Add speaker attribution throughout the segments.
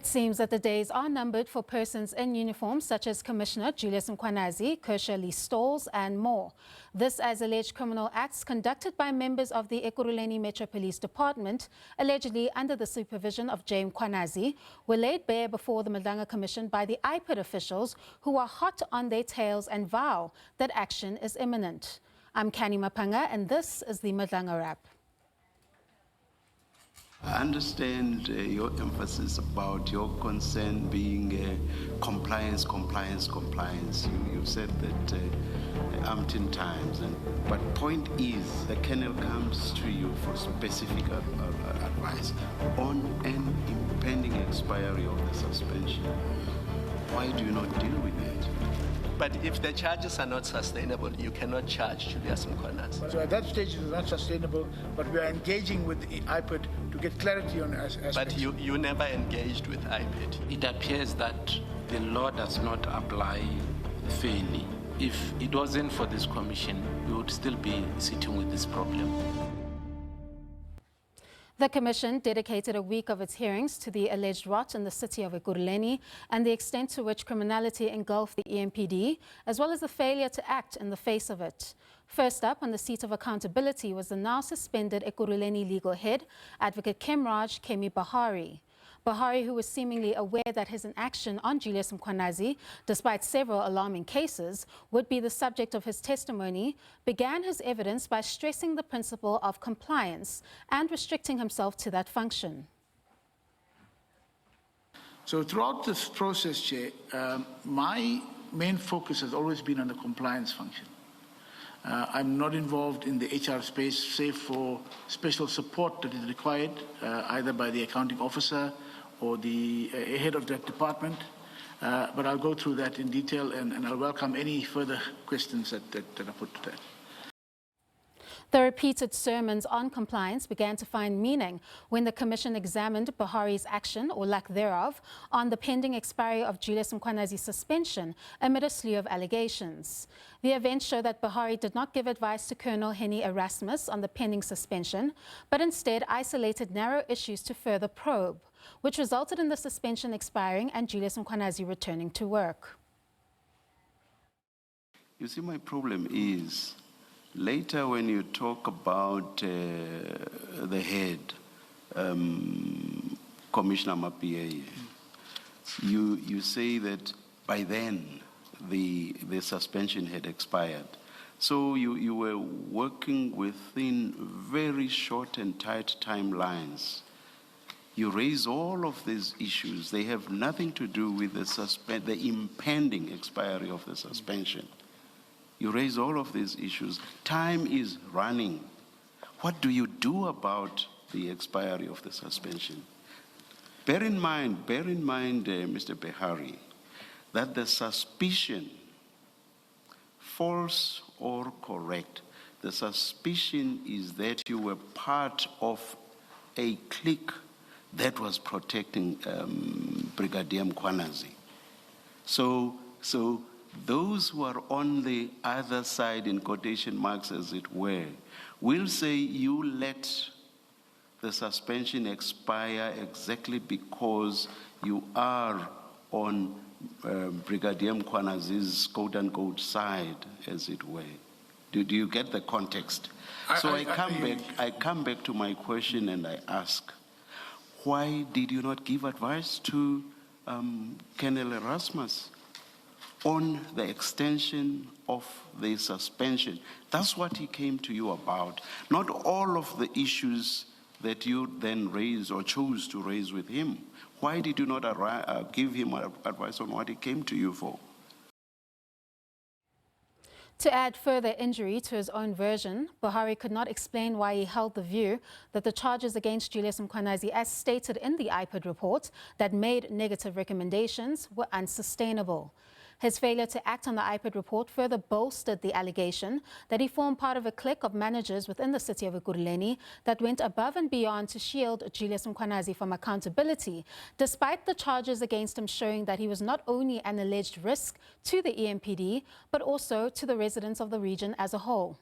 Speaker 1: It seems that the days are numbered for persons in uniform such as Commissioner Julius Mkhwanazi, Kersha Lee Stols and more. This as alleged criminal acts conducted by members of the Ekurhuleni Metro Police Department, allegedly under the supervision of J. Mkhwanazi, were laid bare before the Madlanga Commission by the IPID officials who are hot on their tails and vow that action is imminent. I'm Canny Maphanga and this is the Madlanga Wrap.
Speaker 2: I understand your emphasis about your concern being compliance. You've said that umpteen times. But point is, the kennel comes to you for specific advice on an impending expiry of the suspension. Why do you not deal with it?
Speaker 3: But if the charges are not sustainable, you cannot charge Julius Mkhwanazi.
Speaker 4: So at that stage, it is not sustainable, but we are engaging with the IPID to get clarity on aspects.
Speaker 3: But you never engaged with IPID.
Speaker 5: It appears that the law does not apply fairly. If it wasn't for this commission, we would still be sitting with this problem.
Speaker 1: The Commission dedicated a week of its hearings to the alleged rot in the city of Ekurhuleni and the extent to which criminality engulfed the EMPD, as well as the failure to act in the face of it. First up on the seat of accountability was the now suspended Ekurhuleni legal head, Advocate Kemi Bahari. Bahari, who was seemingly aware that his inaction on Julius Mkhwanazi, despite several alarming cases, would be the subject of his testimony, began his evidence by stressing the principle of compliance and restricting himself to that function.
Speaker 4: So throughout this process, Chair, my main focus has always been on the compliance function. I'm not involved in the HR space, save for special support that is required, either by the accounting officer or the head of that department. But I'll go through that in detail and I'll welcome any further questions that are put to that.
Speaker 1: The repeated sermons on compliance began to find meaning when the Commission examined Bahari's action, or lack thereof, on the pending expiry of Julius Mkhwanazi's suspension amid a slew of allegations. The events show that Bahari did not give advice to Colonel Henny Erasmus on the pending suspension, but instead isolated narrow issues to further probe, which resulted in the suspension expiring and Julius Mkhwanazi returning to work.
Speaker 2: You see, my problem is, later when you talk about the head, Commissioner Maphanga, you say that by then the suspension had expired. So you were working within very short and tight timelines. You raise all of these issues. They have nothing to do with the impending expiry of the suspension. You raise all of these issues. Time is running. What do you do about the expiry of the suspension? Bear in mind, Mr. Bahari, that the suspicion, false or correct, the suspicion is that you were part of a clique that was protecting Brigadier Mkhwanazi. So those who are on the other side, in quotation marks as it were, will say you let the suspension expire exactly because you are on Brigadier Mkhwanazi's quote-unquote side, as it were. Do you get the context? I come back to my question and I ask, why did you not give advice to Colonel Erasmus on the extension of the suspension? That's what he came to you about, not all of the issues that you then raised or chose to raise with him. Why did you not give him advice on what he came to you for?
Speaker 1: To add further injury to his own version, Bahari could not explain why he held the view that the charges against Julius Mkhwanazi, as stated in the IPID report that made negative recommendations, were unsustainable. His failure to act on the IPID report further bolstered the allegation that he formed part of a clique of managers within the city of Ekurhuleni that went above and beyond to shield Julius Mkhwanazi from accountability, despite the charges against him showing that he was not only an alleged risk to the EMPD, but also to the residents of the region as a whole.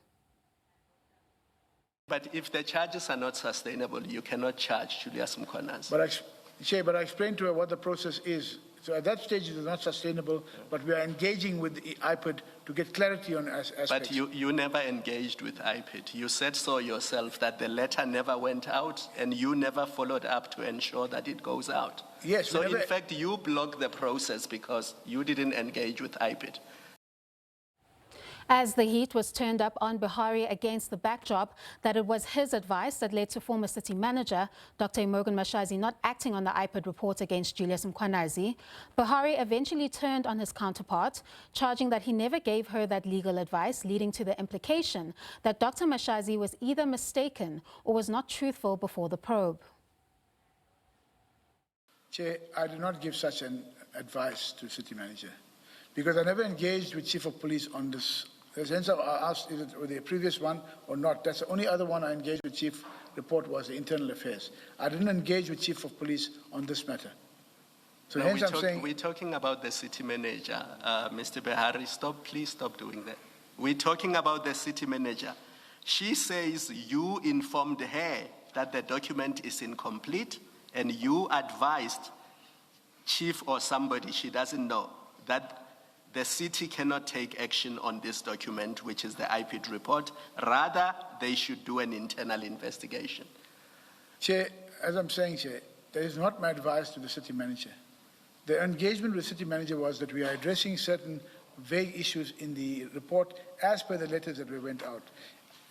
Speaker 3: But if the charges are not sustainable, you cannot charge Julius Mkhwanazi.
Speaker 4: But Chair, but I explained to her what the process is. So at that stage, it is not sustainable, but we are engaging with the IPID to get clarity on aspects.
Speaker 3: But you never engaged with IPID. You said so yourself that the letter never went out and you never followed up to ensure that it goes out.
Speaker 4: Yes.
Speaker 3: So in fact, you blocked the process because you didn't engage with IPID.
Speaker 1: As the heat was turned up on Buhari against the backdrop that it was his advice that led to former city manager Dr. Imogen Mashazi not acting on the IPID report against Julius Mkhwanazi, Buhari eventually turned on his counterpart, charging that he never gave her that legal advice, leading to the implication that Dr. Mashazi was either mistaken or was not truthful before the probe.
Speaker 4: Chair, I did not give such an advice to city manager because I never engaged with chief of police on this. Hence I asked is it the previous one or not. That's the only other one I engaged with chief report was the internal affairs. I didn't engage with chief of police on this matter. So
Speaker 3: no,
Speaker 4: hence I'm saying...
Speaker 3: We're talking about the city manager. Mr. Buhari, please stop doing that. We're talking about the city manager. She says you informed her that the document is incomplete and you advised chief or somebody, she doesn't know, that the city cannot take action on this document, which is the IPID report. Rather, they should do an internal investigation.
Speaker 4: Chair, as I'm saying, Chair, that is not my advice to the city manager. The engagement with the city manager was that we are addressing certain vague issues in the report as per the letters that we went out.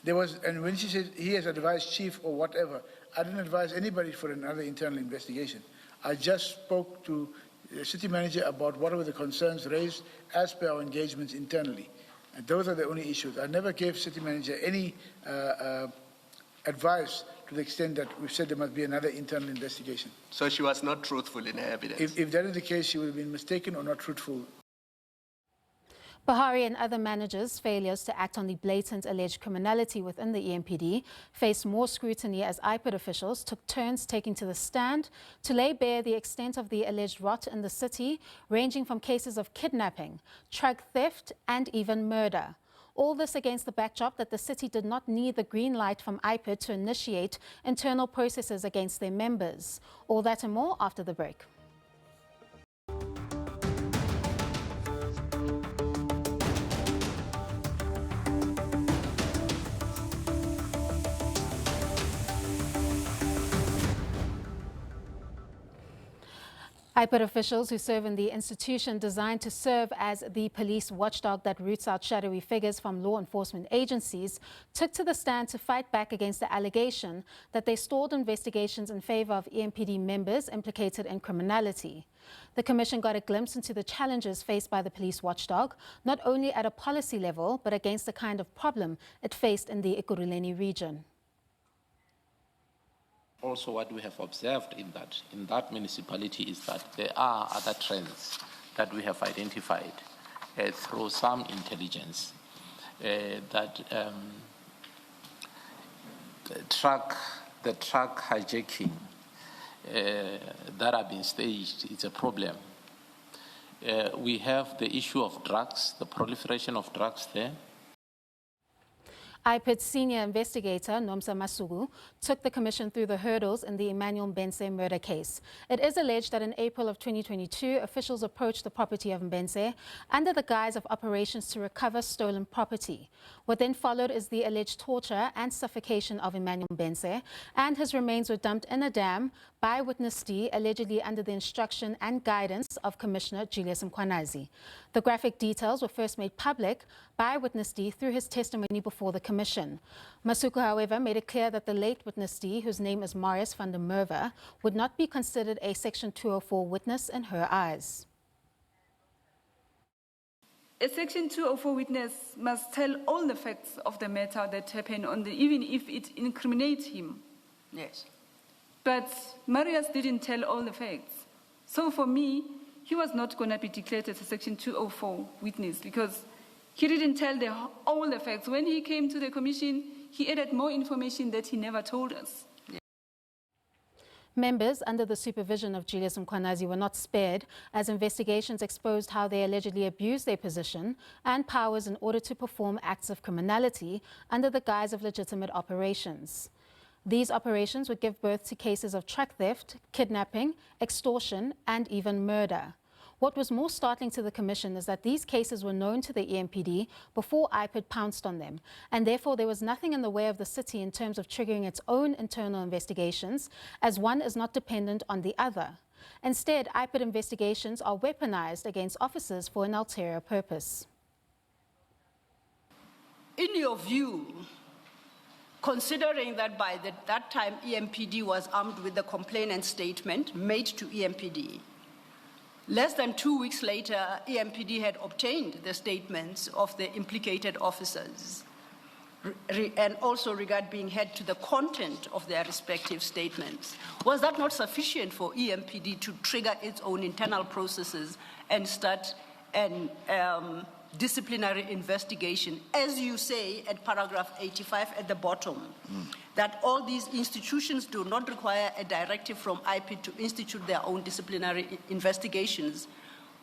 Speaker 4: There was, and when she said he has advised chief or whatever, I didn't advise anybody for another internal investigation. I just spoke to the city manager about what were the concerns raised as per our engagements internally. And those are the only issues. I never gave city manager any advice to the extent that we said there must be another internal investigation.
Speaker 3: So she was not truthful in her evidence?
Speaker 4: If that is the case, she would have been mistaken or not truthful.
Speaker 1: Buhari and other managers' failures to act on the blatant alleged criminality within the EMPD faced more scrutiny as IPID officials took turns taking to the stand to lay bare the extent of the alleged rot in the city, ranging from cases of kidnapping, drug theft and even murder. All this against the backdrop that the city did not need the green light from IPID to initiate internal processes against their members. All that and more after the break. IPID officials who serve in the institution designed to serve as the police watchdog that roots out shadowy figures from law enforcement agencies took to the stand to fight back against the allegation that they stalled investigations in favor of EMPD members implicated in criminality. The Commission got a glimpse into the challenges faced by the police watchdog, not only at a policy level, but against the kind of problem it faced in the Ekurhuleni region.
Speaker 5: Also, what we have observed in that municipality is that there are other trends that we have identified through some intelligence that the truck hijacking that have been staged is a problem. We have the issue of drugs, the proliferation of drugs there.
Speaker 1: IPID senior investigator Nomsa Masuku took the Commission through the hurdles in the Emmanuel Mbense murder case. It is alleged that in April of 2022, officials approached the property of Mbense under the guise of operations to recover stolen property. What then followed is the alleged torture and suffocation of Emmanuel Mbense, and his remains were dumped in a dam by Witness D, allegedly under the instruction and guidance of Commissioner Julius Mkhwanazi. The graphic details were first made public by Witness D through his testimony before the Commission. Masuku, however, made it clear that the late Witness D, whose name is Marius van der Merwe, would not be considered a Section 204 witness in her eyes.
Speaker 6: A Section 204 witness must tell all the facts of the matter that happened even if it incriminates him.
Speaker 7: Yes.
Speaker 6: But Marius didn't tell all the facts. So for me, he was not going to be declared as a Section 204 witness because he didn't tell all the facts. When he came to the Commission, he added more information that he never told us.
Speaker 1: Members under the supervision of Julius Mkhwanazi were not spared as investigations exposed how they allegedly abused their position and powers in order to perform acts of criminality under the guise of legitimate operations. These operations would give birth to cases of truck theft, kidnapping, extortion, and even murder. What was more startling to the Commission is that these cases were known to the EMPD before IPID pounced on them, and therefore there was nothing in the way of the city in terms of triggering its own internal investigations, as one is not dependent on the other. Instead, IPID investigations are weaponized against officers for an ulterior purpose.
Speaker 7: In your view, considering that by that time EMPD was armed with the complainant statement made to EMPD, less than 2 weeks later, EMPD had obtained the statements of the implicated officers and also regard being held to the content of their respective statements. Was that not sufficient for EMPD to trigger its own internal processes and start an disciplinary investigation, as you say at paragraph 85 at the bottom, that all these institutions do not require a directive from IPID to institute their own disciplinary investigations?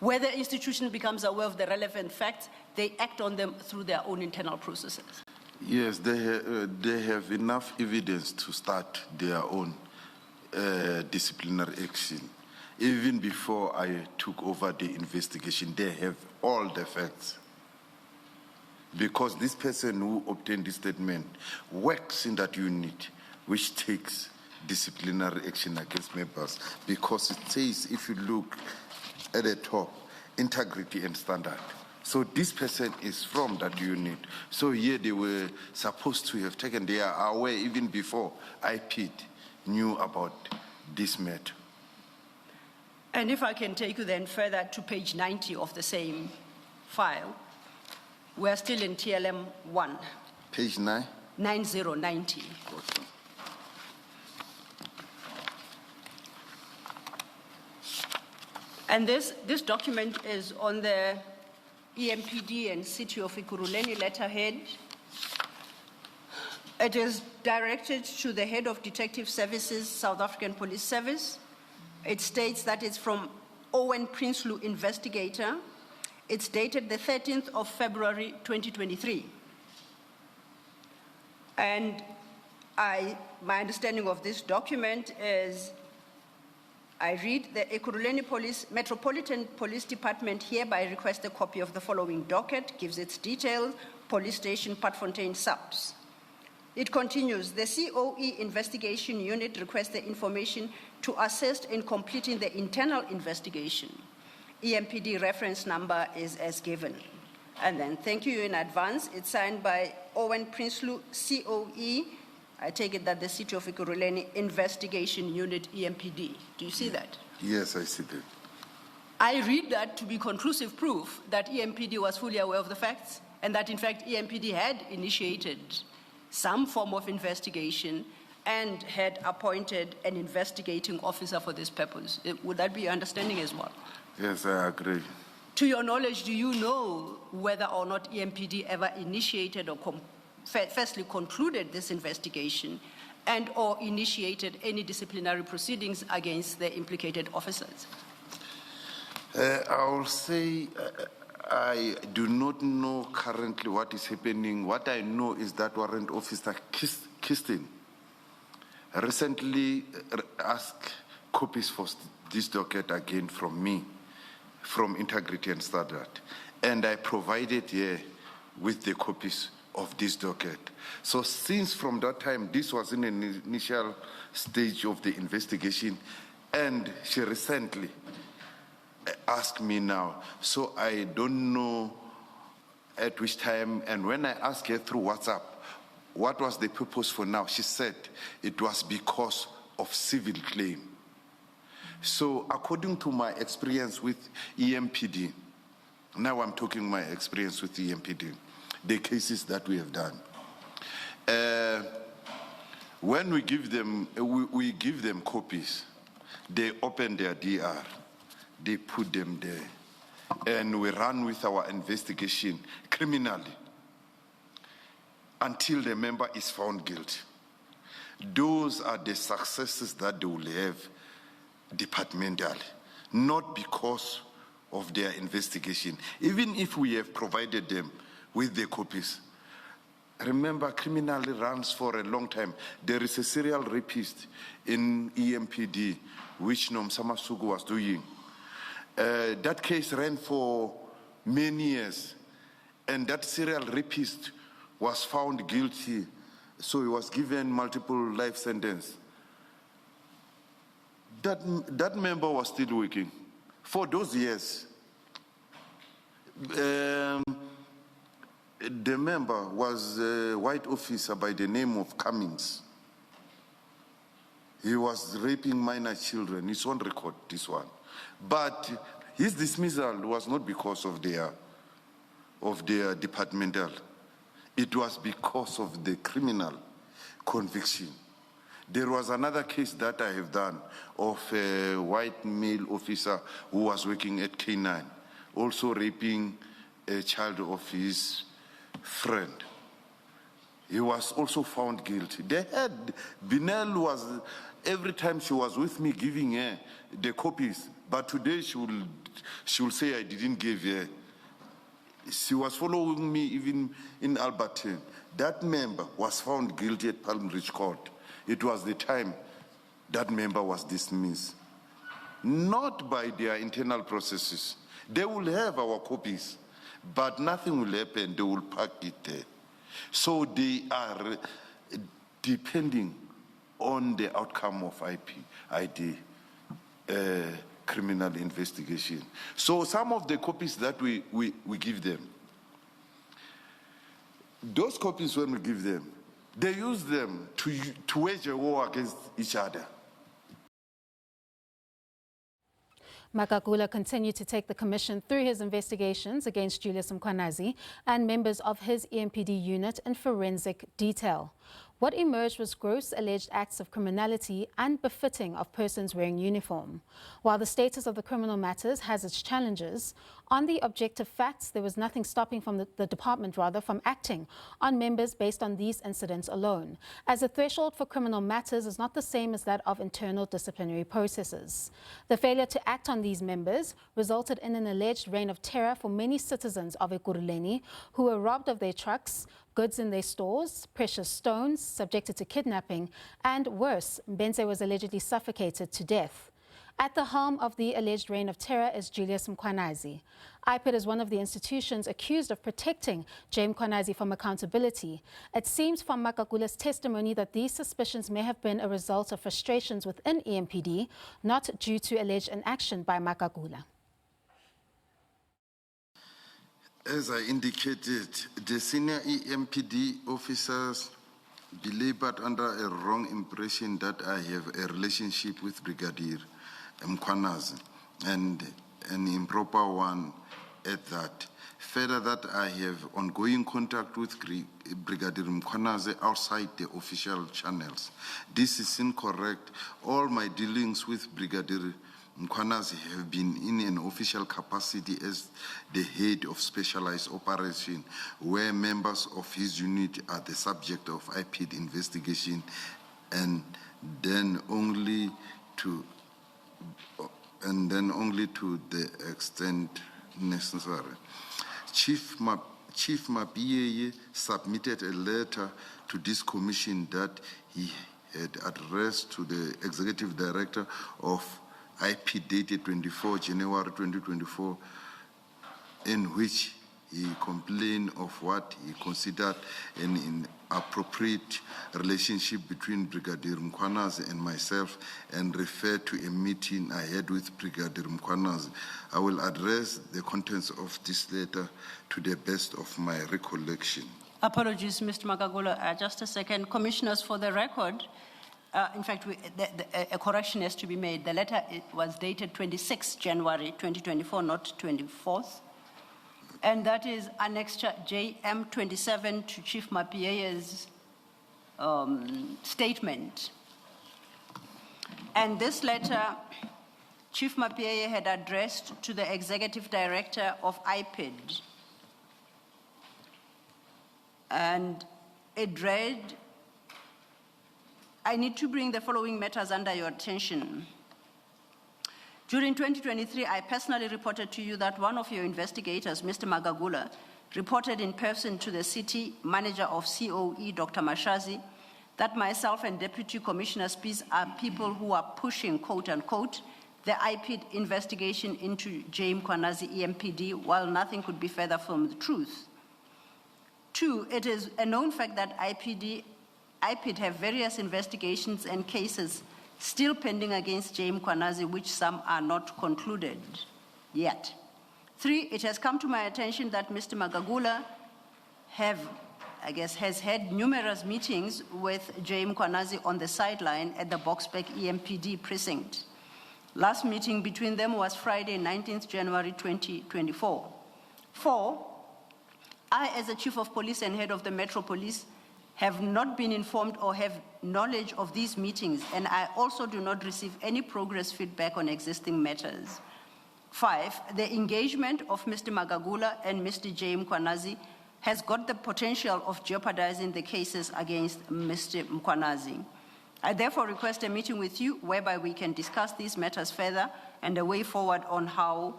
Speaker 7: Where the institution becomes aware of the relevant facts, they act on them through their own internal processes.
Speaker 8: Yes, they have enough evidence to start their own disciplinary action. Even before I took over the investigation, they have all the facts. Because this person who obtained this statement works in that unit, which takes disciplinary action against members. Because it says, if you look at the top, integrity and standard. So this person is from that unit. So here they were supposed to have taken, they are aware even before IPID knew about this matter.
Speaker 7: And if I can take you then further to page 90 of the same file, we're still in TLM 1.
Speaker 8: Page 9?
Speaker 7: 9090.
Speaker 8: Okay.
Speaker 7: And this document is on the EMPD and City of Ekurhuleni letterhead. It is directed to the Head of Detective Services, South African Police Service. It states that it's from Owen Prinsloo, investigator. It's dated the 13th of February, 2023. And my understanding of this document is, I read, the Ekurhuleni Metropolitan Police Department hereby requests a copy of the following docket, gives its details, Police Station, Patfontein Subs. It continues, the COE Investigation Unit requests the information to assist in completing the internal investigation. EMPD reference number is as given. And then, thank you in advance. It's signed by Owen Prinsloo, COE. I take it that the City of Ekurhuleni Investigation Unit, EMPD. Do you see that?
Speaker 8: Yes, I see that.
Speaker 7: I read that to be conclusive proof that EMPD was fully aware of the facts and that, in fact, EMPD had initiated some form of investigation and had appointed an investigating officer for this purpose. Would that be your understanding as well?
Speaker 8: Yes, I agree.
Speaker 7: To your knowledge, do you know whether or not EMPD ever initiated or firstly concluded this investigation and or initiated any disciplinary proceedings against the implicated officers?
Speaker 8: I will say I do not know currently what is happening. What I know is that Warrant Officer Kirsten recently asked copies for this docket again from me, from Integrity and Standard, and I provided here with the copies of this docket. So since from that time, this was in an initial stage of the investigation, and she recently asked me now. So I don't know at which time, and when I asked her through WhatsApp, what was the purpose for now? She said it was because of civil claim. So according to my experience with EMPD, now I'm talking my experience with EMPD, the cases that we have done. When we give them copies, they open their DR, they put them there, and we run with our investigation criminally until the member is found guilty. Those are the successes that they will have departmentally, not because of their investigation. Even if we have provided them with the copies, Remember, criminally runs for a long time. There is a serial rapist in EMPD, which Nomsama Sugu was doing. That case ran for many years, and that serial rapist was found guilty, so he was given multiple life sentence. That member was still working for those years. The member was a white officer by the name of Cummings. He was raping minor children. It's on record, this one. But his dismissal was not because of their departmental. It was because of the criminal conviction. There was another case that I have done of a white male officer who was working at K9, also raping a child of his friend. He was also found guilty. Binel was, every time she was with me giving her the copies, but today she will say I didn't give her. She was following me even in Alberton. That member was found guilty at Palm Ridge Court. It was the time that member was dismissed. Not by their internal processes. They will have our copies, but nothing will happen. They will park it there. So they are depending on the outcome of IPID criminal investigation. So some of the copies that we give them, those copies when we give them, they use them to wage a war against each other.
Speaker 1: Makagula continued to take the commission through his investigations against Julius Mkhwanazi and members of his EMPD unit in forensic detail. What emerged was gross alleged acts of criminality unbefitting of persons wearing uniform. While the status of the criminal matters has its challenges, on the objective facts, there was nothing stopping the department from acting on members based on these incidents alone, as the threshold for criminal matters is not the same as that of internal disciplinary processes. The failure to act on these members resulted in an alleged reign of terror for many citizens of Ekurhuleni who were robbed of their trucks, goods in their stores, precious stones, subjected to kidnapping, and worse, Mbenze was allegedly suffocated to death. At the helm of the alleged reign of terror is Julius Mkhwanazi. IPID is one of the institutions accused of protecting J. Mkhwanazi from accountability. It seems from Makagula's testimony that these suspicions may have been a result of frustrations within EMPD, not due to alleged inaction by Makagula.
Speaker 8: As I indicated, the senior EMPD officers belabored under a wrong impression that I have a relationship with Brigadier Mkhwanazi, and an improper one at that. Further, that I have ongoing contact with Brigadier Mkhwanazi outside the official channels. This is incorrect. All my dealings with Brigadier Mkhwanazi have been in an official capacity as the head of specialized operation, where members of his unit are the subject of IPID investigation, and then only to the extent necessary. Chief Mapiyeye submitted a letter to this commission that he had addressed to the executive director of IP dated 24 January 2024, in which he complained of what he considered an inappropriate relationship between Brigadier Mkhwanazi and myself, and referred to a meeting I had with Brigadier Mkhwanazi. I will address the contents of this letter to the best of my recollection.
Speaker 7: Apologies, Mr. Makagula. Just a second. Commissioners, for the record, in fact, a correction has to be made. The letter was dated 26 January 2024, not 24th. And that is Annexure JM27 to Chief Mapiyeye's statement. And this letter, Chief Mapiyeye had addressed to the Executive Director of IPID. And it read, I need to bring the following matters under your attention. During 2023, I personally reported to you that one of your investigators, Mr. Makagula, reported in person to the city manager of COE, Dr. Mashazi, that myself and Deputy Commissioner Spies are people who are pushing, quote unquote, the IPID investigation into J. Mkhwanazi EMPD, while nothing could be further from the truth. 2, it is a known fact that IPID have various investigations and cases still pending against J. Mkhwanazi, which some are not concluded yet. 3, it has come to my attention that Mr. Magagula has had numerous meetings with J. Mkhwanazi on the sideline at the Boksburg EMPD precinct. Last meeting between them was Friday, 19th January 2024. 4, I, as the Chief of Police and Head of the Metro Police, have not been informed or have knowledge of these meetings, and I also do not receive any progress feedback on existing matters. 5, the engagement of Mr. Magagula and Mr. J. Mkhwanazi has got the potential of jeopardizing the cases against Mr. Mkhwanazi. I therefore request a meeting with you whereby we can discuss these matters further and a way forward on how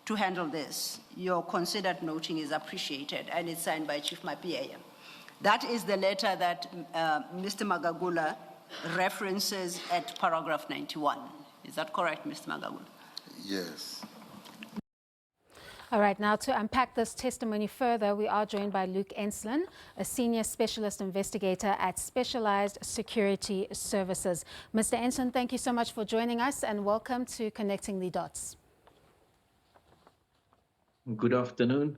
Speaker 7: to handle this. Your considered noting is appreciated, and it's signed by Chief Mapiaya. That is the letter that Mr. Magagula references at paragraph 91. Is that correct, Mr. Magagula?
Speaker 8: Yes.
Speaker 1: All right, now to unpack this testimony further, we are joined by Luke Enslin, a senior specialist investigator at Specialized Security Services. Mr. Enslin, thank you so much for joining us and welcome to Connecting the Dots.
Speaker 9: Good afternoon.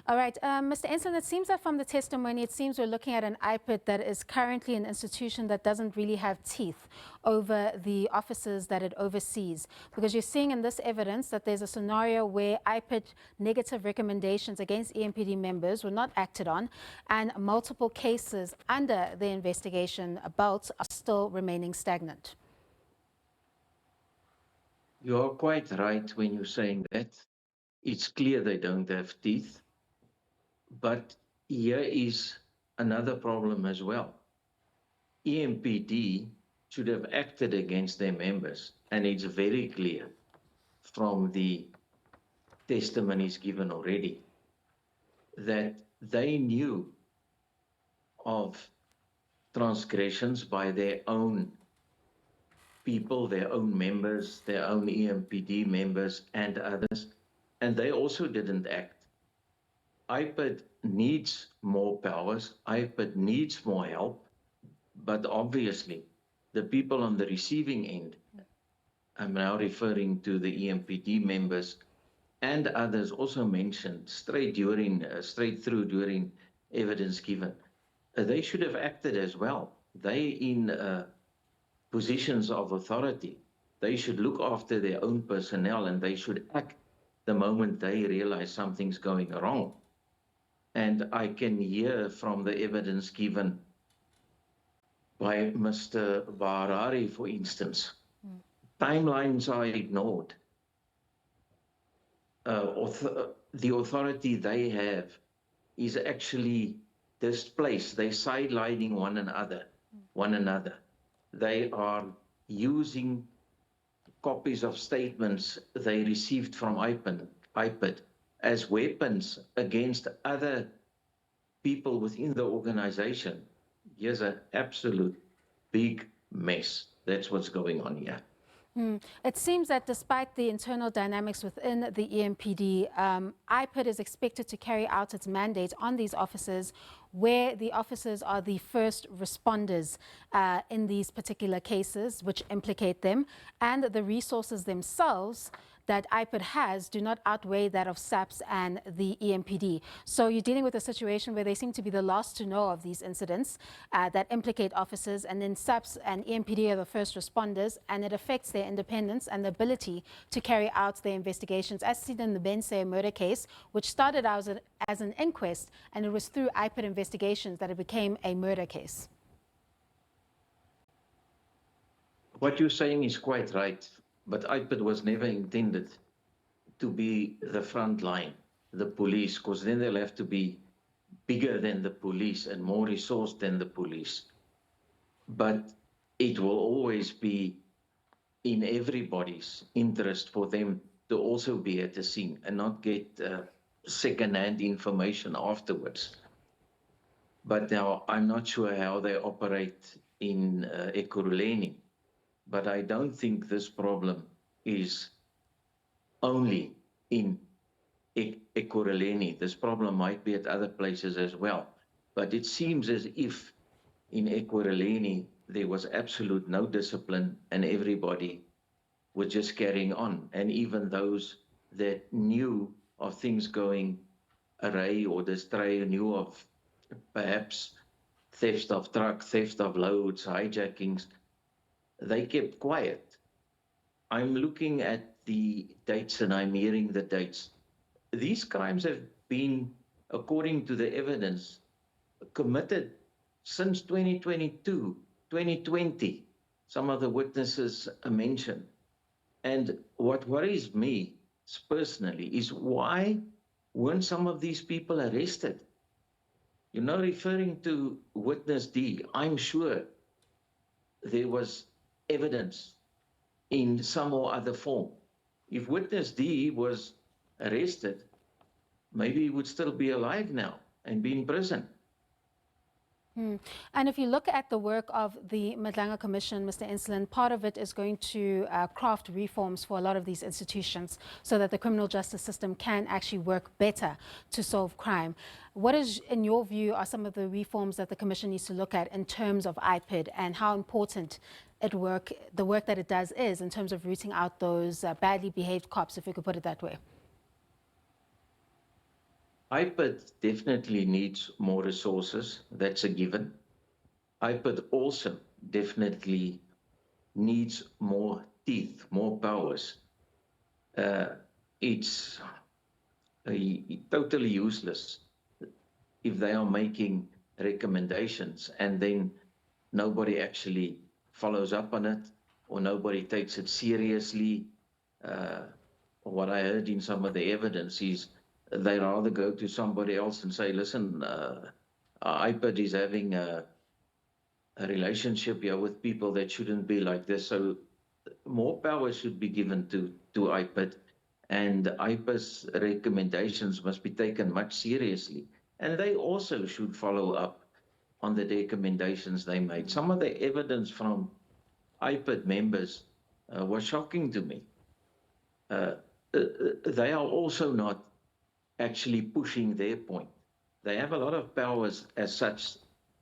Speaker 1: All right, Mr. Enslin, it seems that from the testimony, it seems we're looking at an IPID that is currently an institution that doesn't really have teeth over the officers that it oversees. Because you're seeing in this evidence that there's a scenario where IPID negative recommendations against EMPD members were not acted on, and multiple cases under the investigation belt are still remaining stagnant.
Speaker 9: You are quite right when you're saying that. It's clear they don't have teeth. But here is another problem as well. EMPD should have acted against their members, and it's very clear from the testimonies given already that they knew of transgressions by their own people, their own members, their own EMPD members and others, and they also didn't act. IPID needs more powers, IPID needs more help, but obviously the people on the receiving end, I'm now referring to the EMPD members and others also mentioned straight through during evidence given, they should have acted as well. They in positions of authority, they should look after their own personnel and they should act the moment they realize something's going wrong. And I can hear from the evidence given by Mr. Baharari, for instance, timelines are ignored. The authority they have is actually displaced. They're sidelining one another. They are using copies of statements they received from IPID as weapons against other people within the organization. Here's an absolute big mess. That's what's going on here.
Speaker 1: It seems that despite the internal dynamics within the EMPD, IPID is expected to carry out its mandate on these officers where the officers are the first responders in these particular cases which implicate them, and the resources themselves that IPID has do not outweigh that of SAPS and the EMPD. So you're dealing with a situation where they seem to be the last to know of these incidents that implicate officers, and then SAPS and EMPD are the first responders, and it affects their independence and the ability to carry out their investigations, as seen in the Bense murder case, which started out as an inquest, and it was through IPID investigations that it became a murder case.
Speaker 9: What you're saying is quite right. But IPID was never intended to be the front line, the police, because then they'll have to be bigger than the police and more resourced than the police. But it will always be in everybody's interest for them to also be at the scene and not get second-hand information afterwards. But now I'm not sure how they operate in Ekurhuleni, but I don't think this problem is only in Ekurhuleni. This problem might be at other places as well. But it seems as if in Ekurhuleni there was absolute no discipline and everybody was just carrying on. And even those that knew of things going array or astray, knew of perhaps theft of truck, theft of loads, hijackings, they kept quiet. I'm looking at the dates and I'm hearing the dates. These crimes have been, according to the evidence, committed since 2022, 2020. Some of the witnesses mentioned. And what worries me personally is why weren't some of these people arrested? You know, referring to witness D, I'm sure there was evidence in some or other form. If witness D was arrested, maybe he would still be alive now and be in prison.
Speaker 1: And if you look at the work of the Madlanga Commission, Mr. Insolent, part of it is going to craft reforms for a lot of these institutions so that the criminal justice system can actually work better to solve crime. What is, in your view, are some of the reforms that the Commission needs to look at in terms of IPID and how important the work that it does is in terms of rooting out those badly behaved cops, if we could put it that way?
Speaker 9: IPID definitely needs more resources, that's a given. IPID also definitely needs more teeth, more powers. It's totally useless if they are making recommendations and then nobody actually follows up on it or nobody takes it seriously. What I heard in some of the evidence is they rather go to somebody else and say, listen, IPID is having a relationship here with people that shouldn't be like this. So more power should be given to IPID, and IPID's recommendations must be taken much seriously. And they also should follow up on the recommendations they made. Some of the evidence from IPID members was shocking to me. They are also not actually pushing their point. They have a lot of powers as such.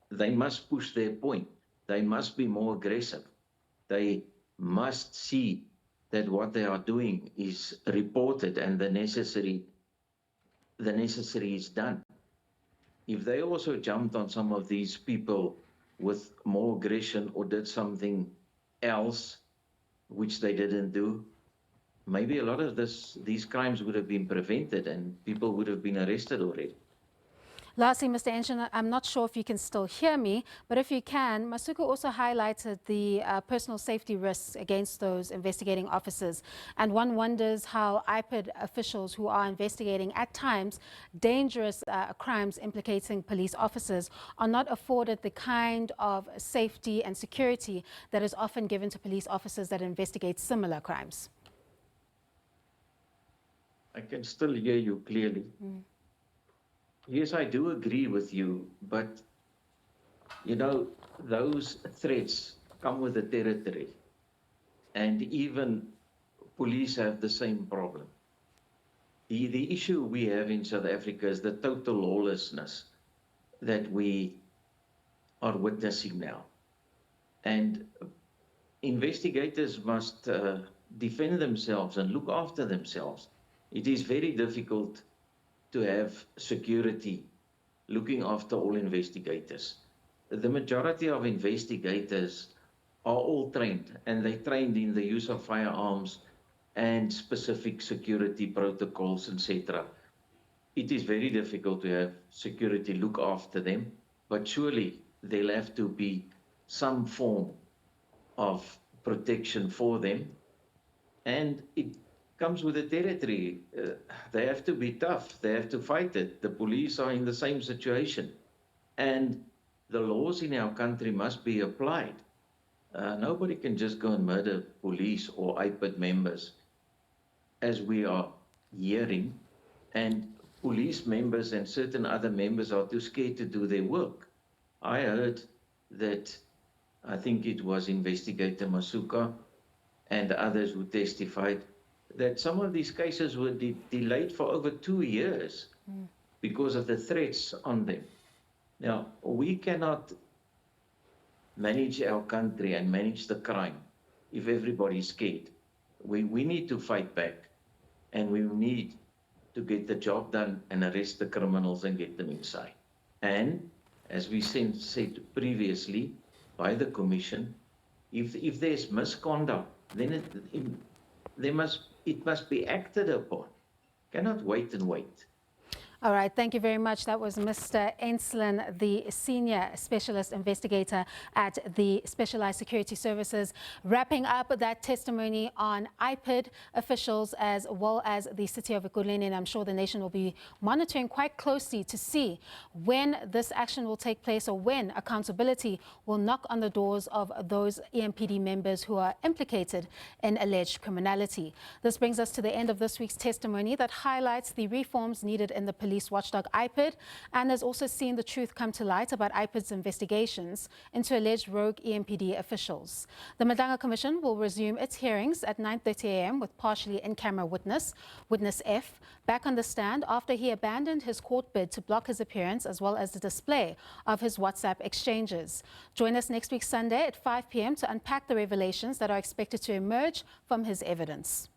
Speaker 9: They must push their point. They must be more aggressive. They must see that what they are doing is reported and the necessary is done. If they also jumped on some of these people with more aggression or did something else, which they didn't do, maybe a lot of these crimes would have been prevented and people would have been arrested already.
Speaker 1: Lastly, Mr. Enshin, I'm not sure if you can still hear me, but if you can, Masuku also highlighted the personal safety risks against those investigating officers. And one wonders how IPID officials who are investigating at times dangerous crimes implicating police officers are not afforded the kind of safety and security that is often given to police officers that investigate similar crimes.
Speaker 9: I can still hear you clearly. Yes, I do agree with you, but you know, those threats come with the territory, and even police have the same problem. The issue we have in South Africa is the total lawlessness that we are witnessing now. And investigators must defend themselves and look after themselves. It is very difficult to have security looking after all investigators. The majority of investigators are all trained, and they trained in the use of firearms and specific security protocols, etc. It is very difficult to have security look after them, but surely there'll have to be some form of protection for them. And it comes with the territory. They have to be tough. They have to fight it. The police are in the same situation. And the laws in our country must be applied. Nobody can just go and murder police or IPID members, as we are hearing. And police members and certain other members are too scared to do their work. I heard that, I think it was Investigator Masuka and others who testified, that some of these cases were delayed for over 2 years because of the threats on them. Now, we cannot manage our country and manage the crime if everybody's scared. We need to fight back, and we need to get the job done and arrest the criminals and get them inside. And as we said previously by the Commission, if there's misconduct, then it must be acted upon. Cannot wait and wait.
Speaker 1: All right, thank you very much. That was Mr. Enslin, the Senior Specialist Investigator at the Specialized Security Services, wrapping up that testimony on IPID officials as well as the city of Ekurhuleni. And I'm sure the nation will be monitoring quite closely to see when this action will take place or when accountability will knock on the doors of those EMPD members who are implicated in alleged criminality. This brings us to the end of this week's testimony that highlights the reforms needed in the police watchdog IPID, and has also seen the truth come to light about IPID's investigations into alleged rogue EMPD officials. The Madlanga Commission will resume its hearings at 9:30 a.m. with partially in-camera witness F, back on the stand after he abandoned his court bid to block his appearance as well as the display of his WhatsApp exchanges. Join us next week Sunday at 5 p.m. to unpack the revelations that are expected to emerge from his evidence.